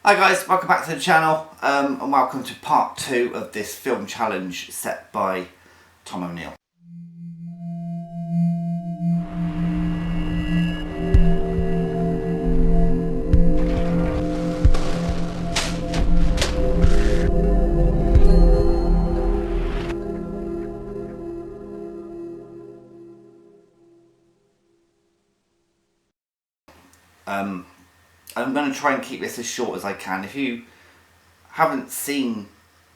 Hi guys, welcome back to the channel and welcome to part 2 of this film challenge set by Tom O'Neill. I'm going to try and keep this as short as I can. If you haven't seen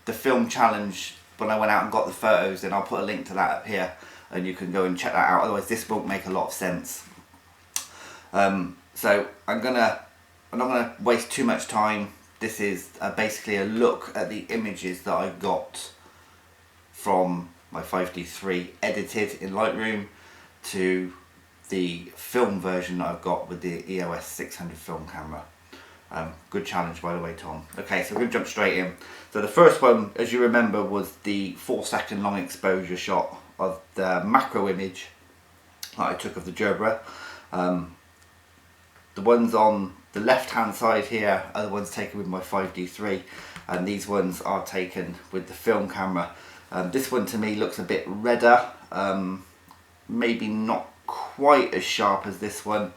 the film challenge when I went out and got the photos, then I'll put a link to that up here and you can go and check that out, otherwise this won't make a lot of sense. So I'm not going to waste too much time. This is basically a look at the images that I got from my 5D3 edited in Lightroom to the film version that I've got with the EOS 600 film camera. Good challenge, by the way, Tom. Okay, so we're going to jump straight in. So the first one, as you remember, was the 4-second long exposure shot of the macro image that I took of the Gerbera. The ones on the left hand side here are the ones taken with my 5D3, and these ones are taken with the film camera. This one to me looks a bit redder, maybe not quite as sharp as this one,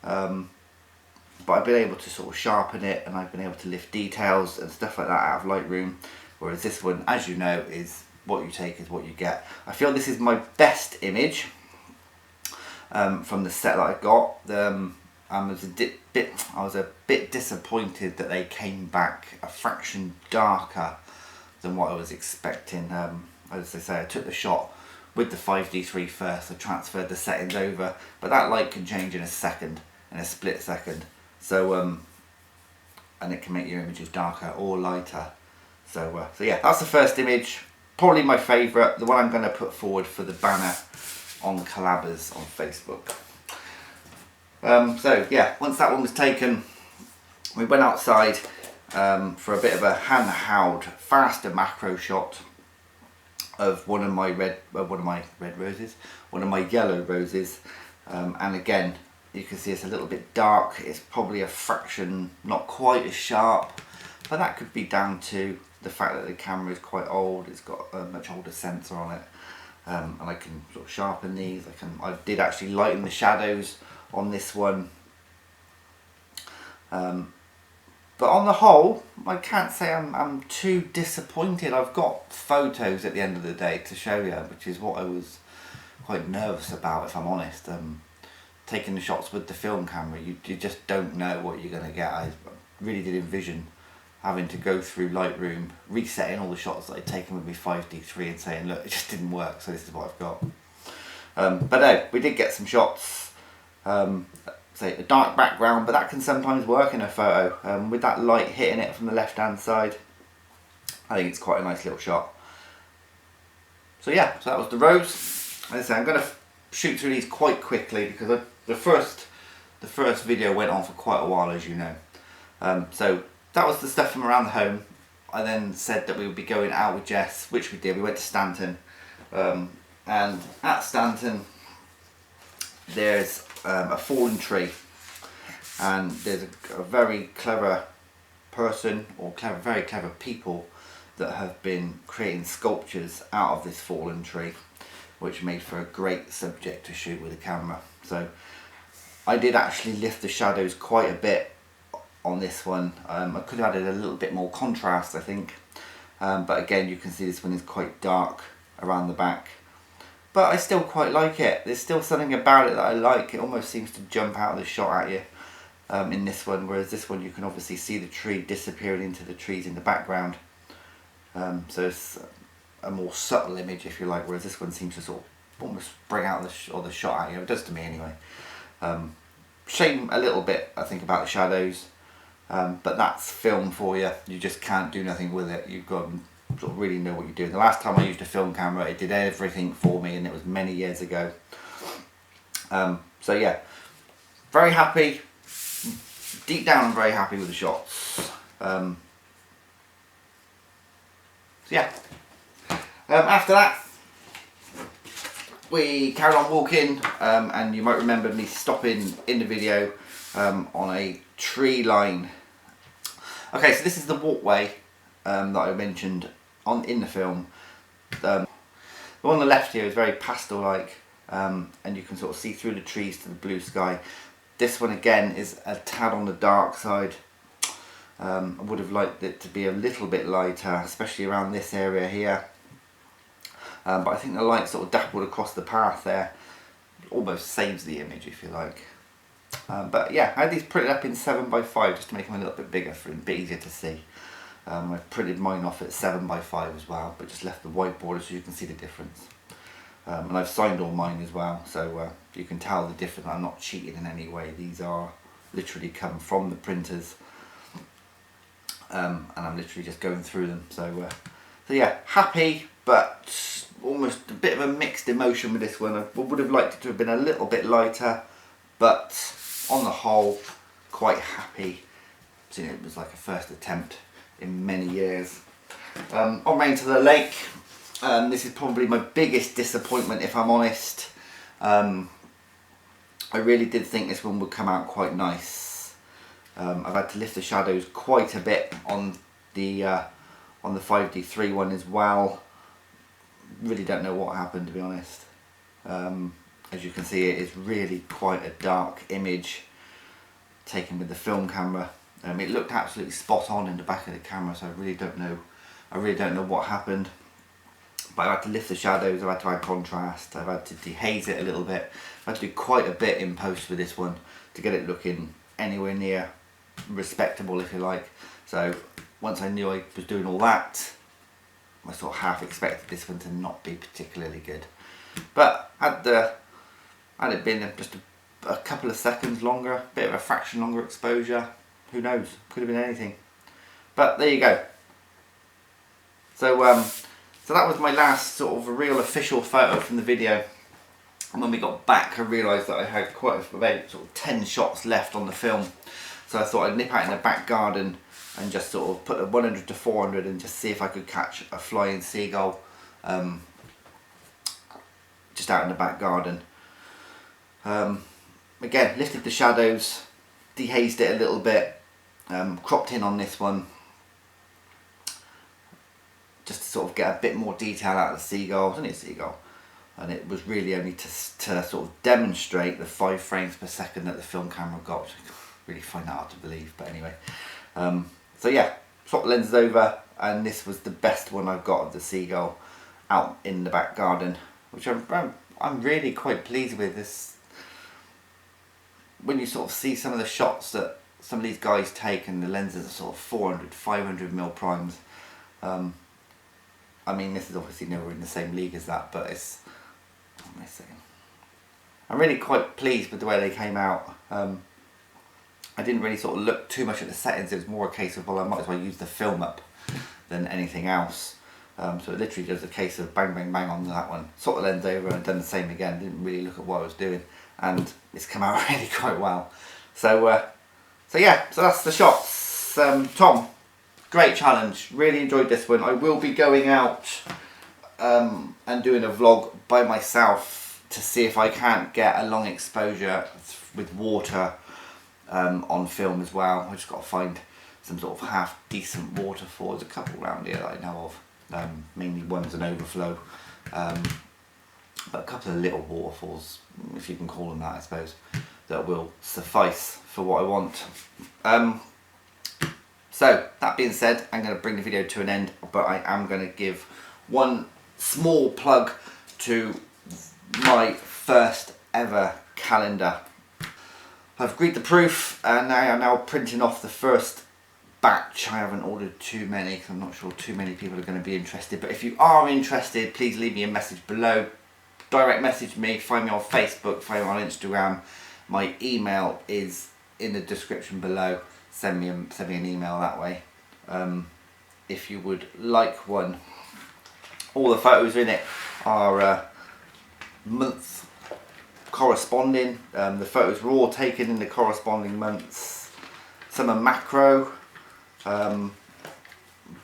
but I've been able to sort of sharpen it and I've been able to lift details and stuff like that out of Lightroom, whereas this one, as you know, is what you take is what you get. I feel this is my best image from the set that I got. I was a bit disappointed that they came back a fraction darker than what I was expecting. As I say, I took the shot with the 5D3 first, I transferred the settings over, but that light can change in a second, in a split second. So, and it can make your images darker or lighter. So yeah, that's the first image, probably my favourite, the one I'm going to put forward for the banner on Collabers on Facebook. So yeah, once that one was taken, we went outside for a bit of a handheld, faster macro shot of one of my yellow roses, and again you can see it's a little bit dark. It's probably a fraction not quite as sharp, but that could be down to the fact that the camera is quite old. It's got a much older sensor on it, and I can sort of sharpen these. I did actually lighten the shadows on this one, but on the whole I can't say I'm too disappointed. I've got photos at the end of the day to show you, which is what I was quite nervous about, if I'm honest. Taking the shots with the film camera, you just don't know what you're going to get. I really did envision having to go through Lightroom, resetting all the shots that I'd taken with my 5D3 and saying, look, it just didn't work, so this is what I've got. But no, we did get some shots. Say a dark background, but that can sometimes work in a photo. With that light hitting it from the left hand side, I think it's quite a nice little shot. So yeah, so that was the rose. As I say, I'm going to shoot through these quite quickly because the first video went on for quite a while, as you know. So that was the stuff from around the home. I then said that we would be going out with Jess, which we did. We went to Stanton, and at Stanton there's a fallen tree, and there's a very clever person, or very clever people, that have been creating sculptures out of this fallen tree, which made for a great subject to shoot with a camera. So I did actually lift the shadows quite a bit on this one. I could have added a little bit more contrast, I think, but again you can see this one is quite dark around the back. But I still quite like it. There's still something about it that I like. It almost seems to jump out of the shot at you in this one, whereas this one you can obviously see the tree disappearing into the trees in the background. So it's a more subtle image, if you like, whereas this one seems to sort of almost bring out the shot at you. It does to me anyway. Shame a little bit, I think, about the shadows, but that's film for you. You just can't do nothing with it. You've got to sort of really know what you're doing. The last time I used a film camera, it did everything for me, and it was many years ago. So yeah, very happy. Deep down, I'm very happy with the shots. So yeah. After that, we carried on walking, and you might remember me stopping in the video on a tree line. Okay, so this is the walkway that I mentioned in the film. The one on the left here is very pastel-like, and you can sort of see through the trees to the blue sky. This one again is a tad on the dark side. I would have liked it to be a little bit lighter, especially around this area here. But I think the light sort of dappled across the path there. Almost saves the image, if you like. But yeah, I had these printed up in 7x5 just to make them a little bit bigger for a bit easier to see. I printed mine off at 7x5 as well, but just left the white border so you can see the difference. And I've signed all mine as well, so you can tell the difference. I'm not cheating in any way. These are literally come from the printers, and I'm literally just going through them. So yeah, happy, but almost a bit of a mixed emotion with this one. I would have liked it to have been a little bit lighter, but on the whole, quite happy. So, it was like a first attempt in many years. On round to the lake. This is probably my biggest disappointment, if I'm honest. I really did think this one would come out quite nice. I've had to lift the shadows quite a bit on the 5D3 one as well. Really don't know what happened, to be honest. As you can see, it is really quite a dark image taken with the film camera. It looked absolutely spot on in the back of the camera, so I really don't know what happened. But I've had to lift the shadows, I've had to add contrast, I've had to dehaze it a little bit. I've had to do quite a bit in post with this one to get it looking anywhere near respectable, if you like. So once I knew I was doing all that, I sort of half expected this one to not be particularly good. But had it been just a couple of seconds longer, a bit of a fraction longer exposure, who knows, could have been anything. But there you go. So that was my last sort of real official photo from the video. And when we got back, I realised that I had about sort of 10 shots left on the film. So I thought I'd nip out in the back garden and just sort of put a 100 to 400 and just see if I could catch a flying seagull just out in the back garden. Again, lifted the shadows, dehazed it a little bit, cropped in on this one just to sort of get a bit more detail out of the seagull. It's only a seagull, and it was really only to sort of demonstrate the 5 frames per second that the film camera got, which I really find that hard to believe, but anyway. So yeah, swapped lenses over, and this was the best one I've got of the seagull out in the back garden, which I'm really quite pleased with. This, when you sort of see some of the shots that some of these guys take, and the lenses are sort of 400, 500mm primes. I mean, this is obviously nowhere in the same league as that, but it's, what am I saying? I'm really quite pleased with the way they came out. I didn't really sort of look too much at the settings. It was more a case of, well, I might as well use the film up than anything else. So it literally was a case of bang, bang, bang on that one. Sort the lens over and done the same again. Didn't really look at what I was doing, and it's come out really quite well. So yeah, so that's the shots. Tom, great challenge. Really enjoyed this one. I will be going out and doing a vlog by myself to see if I can't get a long exposure with water on film as well. I just got to find some sort of half decent waterfalls. There's a couple around here that I know of. Mainly one's an overflow, but a couple of little waterfalls, if you can call them that, I suppose, that will suffice for what I want. So that being said, I'm going to bring the video to an end, but I am going to give one small plug to my first ever calendar. I've agreed the proof, and I am now printing off the first batch. I haven't ordered too many because I'm not sure too many people are going to be interested, but if you are interested, please leave me a message below. Direct message me, find me on Facebook, find me on Instagram. My email is in the description below. Send me an email that way if you would like one. All the photos in it are months corresponding. The photos were all taken in the corresponding months. Some are macro,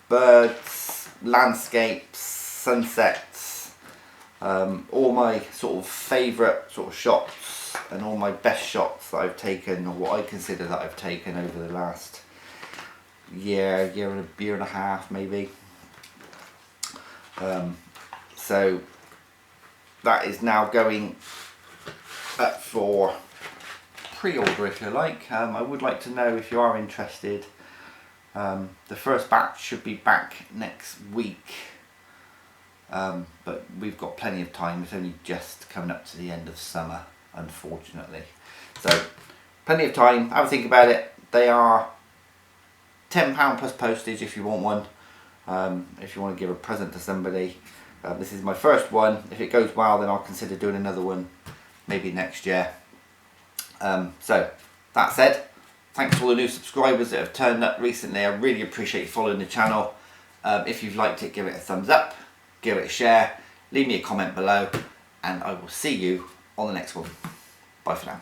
birds, landscapes, sunsets, all my sort of favourite sort of shots and all my best shots that I've taken, or what I consider that I've taken over the last year and a half maybe. So that is now going up for pre-order if you like. I would like to know if you are interested. The first batch should be back next week, but we've got plenty of time. It's only just coming up to the end of summer, unfortunately. So plenty of time. Have a think about it. They are £10 plus postage if you want one. If you want to give a present to somebody. This is my first one. If it goes well, then I'll consider doing another one maybe next year. So that said, thanks to all the new subscribers that have turned up recently. I really appreciate you following the channel. If you've liked it, give it a thumbs up, give it a share, leave me a comment below, and I will see you on the next one. Bye for now.